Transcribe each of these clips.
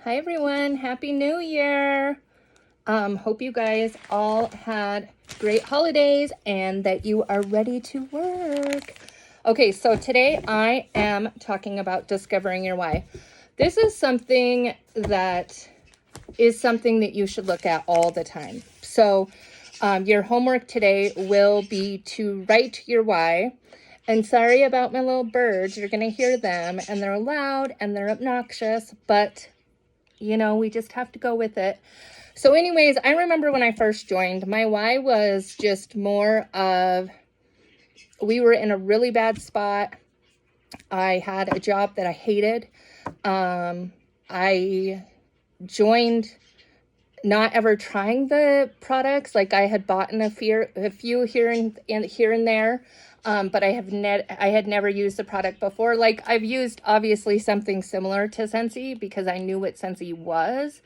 Hi everyone, Happy New Year. Hope you guys all had great holidays and that you are ready to work. Okay, so today I am talking about discovering your why. This is something that you should look at all the time. So your homework today will be to write your why. And sorry about my little birds, you're gonna hear them and they're loud and they're obnoxious, but we just have to go with it. So anyways, I remember when I first joined, my why was just more of, we were in a really bad spot. I had a job that I hated. I joined not ever trying the products. Like I had bought a few here and there, but I had never used the product before. Like I've used obviously something similar to Scentsy because I knew what Scentsy was.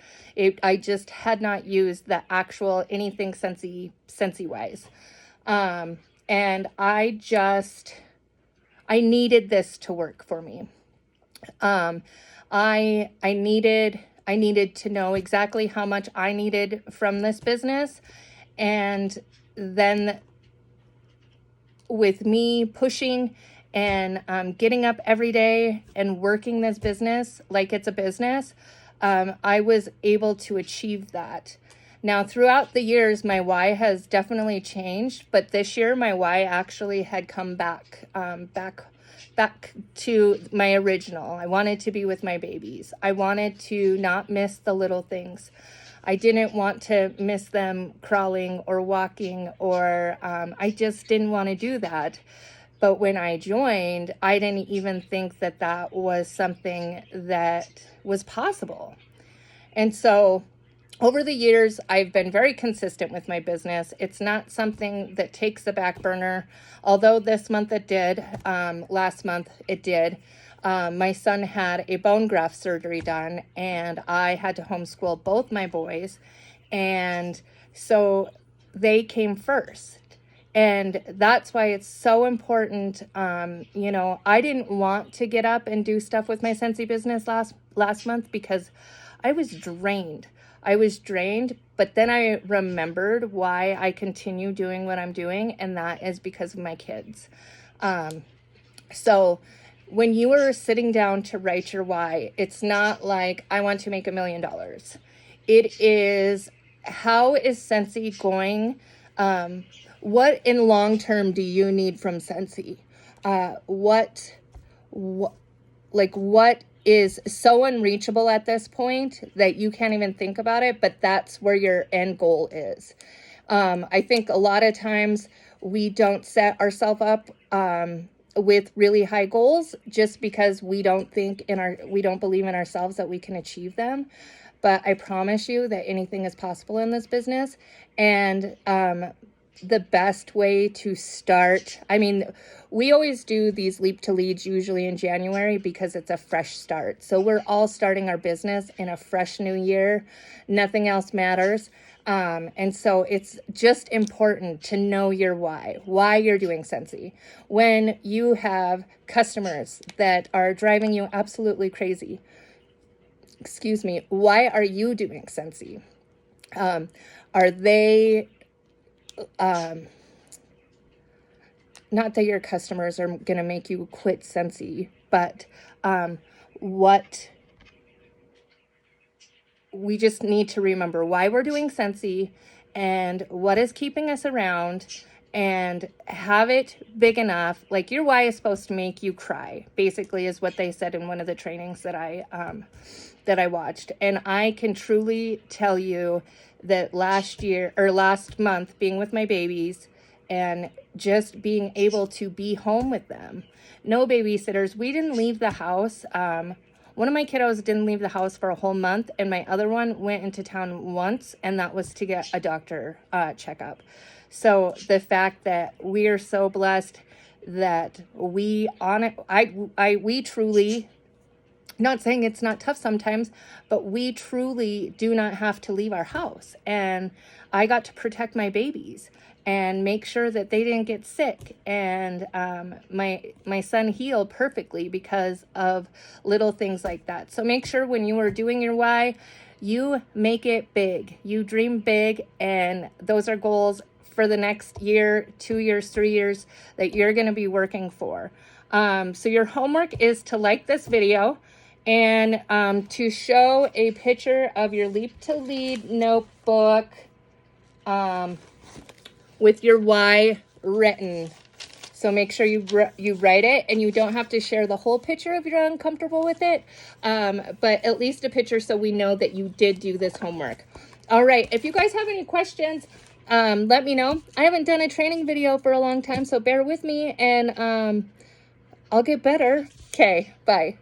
I just had not used the actual anything Scentsy wise, and I needed this to work for me. I needed to know exactly how much I needed from this business. And then with me pushing and getting up every day and working this business like it's a business, I was able to achieve that. Now, throughout the years, my why has definitely changed, but this year my why actually had come back to my original. I wanted to be with my babies. I wanted to not miss the little things. I didn't want to miss them crawling or walking, or I just didn't want to do that. But when I joined, I didn't even think that that was something that was possible. And so over the years, I've been very consistent with my business. It's not something that takes the back burner, although this month it did. Last month it did. My son had a bone graft surgery done, and I had to homeschool both my boys. And so they came first. And that's why it's so important. I didn't want to get up and do stuff with my Scentsy business last month because I was drained. But then I remembered why I continue doing what I'm doing, and that is because of my kids. So when you are sitting down to write your why, it's not like I want to make $1 million. It is, how is Scentsy going? What in long term do you need from Scentsy? What is so unreachable at this point that you can't even think about it, but that's where your end goal is. I think a lot of times we don't set ourselves up with really high goals just because we don't believe in ourselves that we can achieve them. But I promise you that anything is possible in this business. And the best way to start, we always do these leap to leads usually in January because it's a fresh start. So we're all starting our business in a fresh new year. Nothing else matters. And so it's just important to know your why you're doing Scentsy. When you have customers that are driving you absolutely crazy, why are you doing Scentsy? Are they, not that your customers are going to make you quit Scentsy, but we just need to remember why we're doing Scentsy and what is keeping us around, and have it big enough. Like your why is supposed to make you cry, basically, is what they said in one of the trainings that I watched. And I can truly tell you that last month, being with my babies and just being able to be home with them, no babysitters, we didn't leave the house. One of my kiddos didn't leave the house for a whole month, and my other one went into town once, and that was to get a doctor checkup. So the fact that we are so blessed that we truly Not saying it's not tough sometimes, but we truly do not have to leave our house. And I got to protect my babies and make sure that they didn't get sick. And my son healed perfectly because of little things like that. So make sure when you are doing your why, you make it big. You dream big, and those are goals for the next year, 2 years, 3 years that you're going to be working for. So your homework is to like this video and to show a picture of your Leap to Lead notebook with your why written. So make sure you write it, and you don't have to share the whole picture if you're uncomfortable with it, but at least a picture so we know that you did do this homework. All right, if you guys have any questions, let me know. I haven't done a training video for a long time, so bear with me, and I'll get better. Okay, bye.